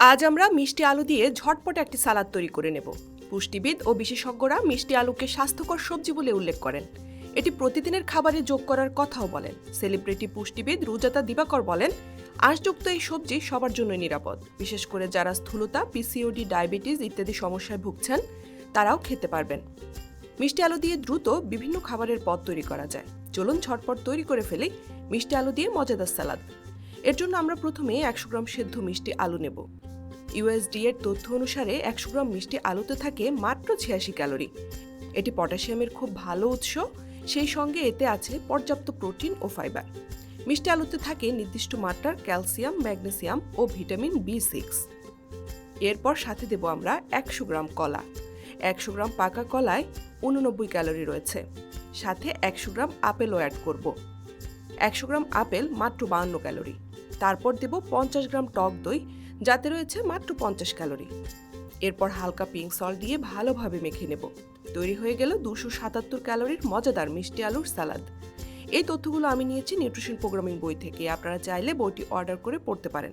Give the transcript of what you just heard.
আজ আমরা মিষ্টি আলু দিয়ে ঝটপট একটি সালাদ তৈরি করে নেব। পুষ্টিবিদ ও বিশেষজ্ঞরা মিষ্টি আলুকে স্বাস্থ্যকর সবজি বলে উল্লেখ করেন। এটি প্রতিদিনের খাবারে যোগ করার কথাও বলেন। সেলিব্রিটি পুষ্টিবিদ রুজাতা দিবাকর বলেন, আঁশযুক্ত এই সবজি সবার জন্য নিরাপদ, বিশেষ করে যারা স্থূলতা, পিসিওডি, ডায়াবেটিস ইত্যাদি সমস্যায় ভুগছেন তারাও খেতে পারবেন। মিষ্টি আলু দিয়ে দ্রুত বিভিন্ন খাবারের পদ তৈরি করা যায়। চলুন ঝটপট তৈরি করে ফেলি মিষ্টি আলু দিয়ে মজাদার সালাদ। এর জন্য আমরা প্রথমে 100 গ্রাম সেদ্ধ মিষ্টি আলু নেব। ইউএসডি এর তথ্য অনুসারে 100 গ্রাম মিষ্টি আলুতে থাকে মাত্র 86 ক্যালোরি। এটি পটাশিয়ামের খুব ভালো উৎস, সেই সঙ্গে এতে আছে পর্যাপ্ত প্রোটিন ও ফাইবার। মিষ্টি আলুতে থাকে নির্দিষ্ট মাত্রার ক্যালসিয়াম, ম্যাগনেসিয়াম ও ভিটামিন B6। এরপর সাথে দেব আমরা 100 গ্রাম কলা। 100 গ্রাম পাকা কলায় 89 ক্যালোরি রয়েছে। সাথে 100 গ্রাম আপেলও অ্যাড করব। 100 গ্রাম আপেল মাত্র 52 ক্যালোরি। তারপর দেব 50 গ্রাম টক দই, যাতে রয়েছে মাত্র 50 ক্যালোরি। এরপর হালকা পিঙ্ক সল্ট দিয়ে ভালোভাবে মেখে নেব। তৈরি হয়ে গেল 277 ক্যালোরির মজাদার মিষ্টি আলুর সালাদ। এই তথ্যগুলো আমি নিয়েছি নিউট্রিশন প্রোগ্রামিং বই থেকে। আপনারা চাইলে বইটি অর্ডার করে পড়তে পারেন।